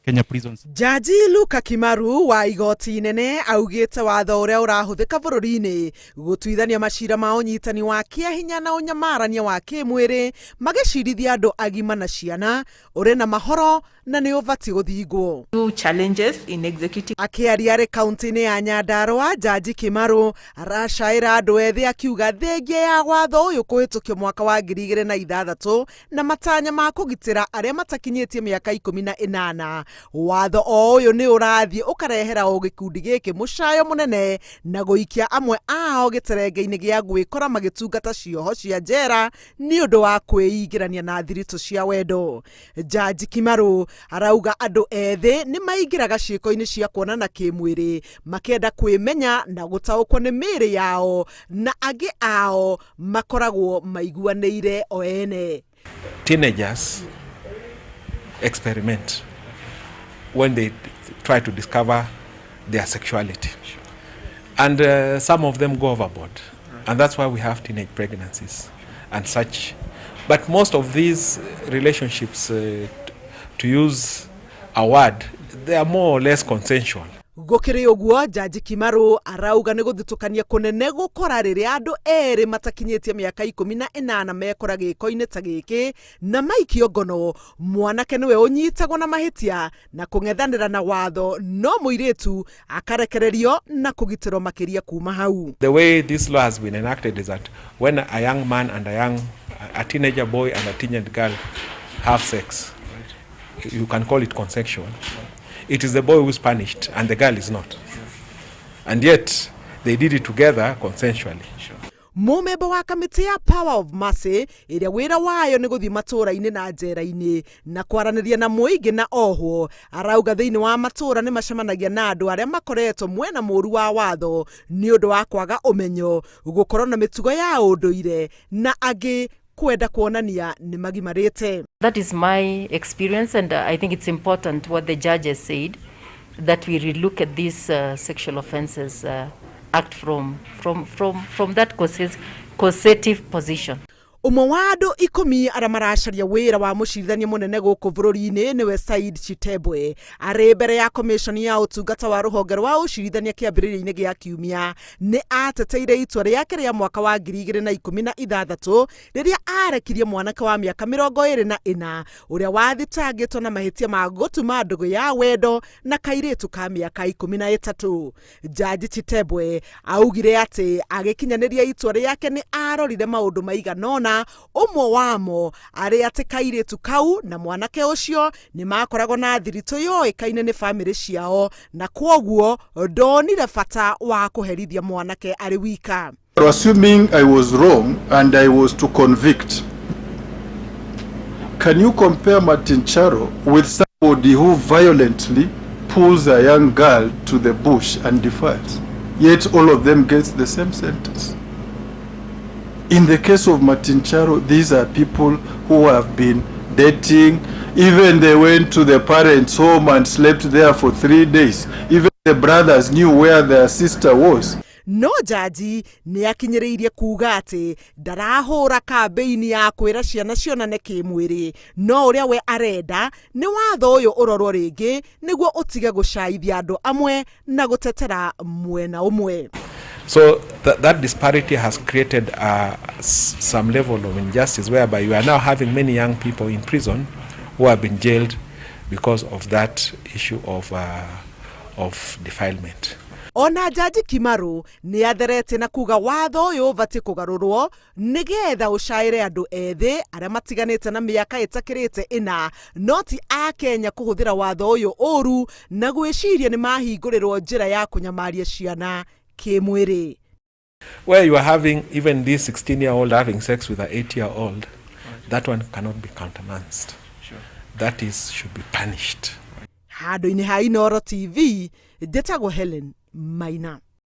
Kenya prisons. Jaji Luka Kimaru wa igoti inene augite watho uria urahuthika bururi-ini gutuithania macira ma unyitani wa kiahinya na unyamarania wa kimwiri magicirithia andu agima na ciana uri na mahoro na ni ubati guthingwo. Two challenges in executive. Akiaria ri kaunti-ini ya Nyandarua, Jaji Kimaru aracaira andu ethi akiuga thengia ya watho uyu kuhitukio mwaka wa 2006 na matanya ma kugitira aria matakinyitie miaka 18. Watho o uyu ni urathie ukarehera o gikundi giki mucayo munene na guikia amwe ao giterenge-ini gia gwikora magitungata cioho cia njera ni undu wa kwiingirania na thirito cia wendo. Jaji Kimaru arauga andu ethi ni maingiraga ciiko-ini cia kuonana kimwiri makenda kwimenya na gutaukwo ni miri yao na angi ao makoragwo maiguaneire o ene. Teenagers experiment when they try to discover their sexuality. And some of them go overboard. And that's why we have teenage pregnancies and such. But most of these relationships, to use a word, they are more or less consensual. Gukiri uguo, Jaji Kimaru arauga ni guthutukania kunene gukora riria andu eri matakinyitie miaka 18 mekora giko-ini ta giki na maikio ngono. Mwanake niwe unyitagwo na mahitia na kung'ethanira na watho, no muiritu akarekererio na kugitirwo makiria kuma hau. The way this law has been enacted is that when a young man and a teenager boy and a teenage girl have sex, you can call it consensual. It is the boy who is punished and the girl is not. And yet, they did it together consensually. Mumemba wa kamiti ya Power of Mercy iria wira wayo ni guthi matura-ini na njera-ini na kwaraniria na muingi na oho, arauga thiini wa matura ni macemanagia na andu aria makoretwo mwena muru wa watho ni undu wa kwaga umenyo, gukorwo na mitugo ya unduire na angi kwenda kuonania ni magimarite. That is my experience, and I think it's important what the judges said, that we relook at these sexual offences act from that causative position. Umwe wa andu 10 aria maracaria wira wa mucirithania munene guku bururi-ini niwe Said Chitebwe ari mbere ya commission ya utungata wa ruhonge rwa ucirithania kiambiriria-ini gia kiumia ni ateteire itua riake ria mwaka wa 2016 riria arekirie mwanake wa miaka 24 uria wathitangitwo na mahitia ma gutuma ndugu ya wendo na kairitu ka miaka 13. Jaji Chitebwe augire ati agikinyaniria itua riake ni arorire maundu maiganona, umwe wamo ari ati kairitu kau na mwanake ucio ni makoragwo na thirito yoikaine ni family ciao na kwoguo ndonire bata wa kuherithia mwanake ari wika. Assuming I was wrong and I was to convict, can you compare Martin Charo with somebody who violently pulls a young girl to the bush and defiles? Yet all of them gets the same sentence. In the case of Martin Charo, these are people who have been dating. Even they went to the parents' home and slept there for 3 days. Even the brothers knew where their sister was. No jaji ni akinyiriirie kuga ati ndarahura kambeini ya kwira ciana cionane kimwiri, no uria we arenda ni watho uyu urorwo ringi niguo utige gucaithia andu amwe na gutetera mwena umwe. So that disparity has created some level of injustice whereby you are now having many young people in prison who have been jailed because of that issue of defilement. Ona Jaji Kimaru ni atherete na kuga watho uyu ubati kugarurwo nigetha ucaire andu ethi aria matiganite na miaka itakirite 4 noti a Kenya kuhuthira watho uyu uru na gwiciria ni mahingurirwo njira ya kunyamaria ciana kimwiri. Where you are having even this 16-year-old having sex with an 8-year-old, that one cannot be countenanced. Sure. That should be punished. Handu-ini ha Inooro TV, njĩtagwo Helen Maina.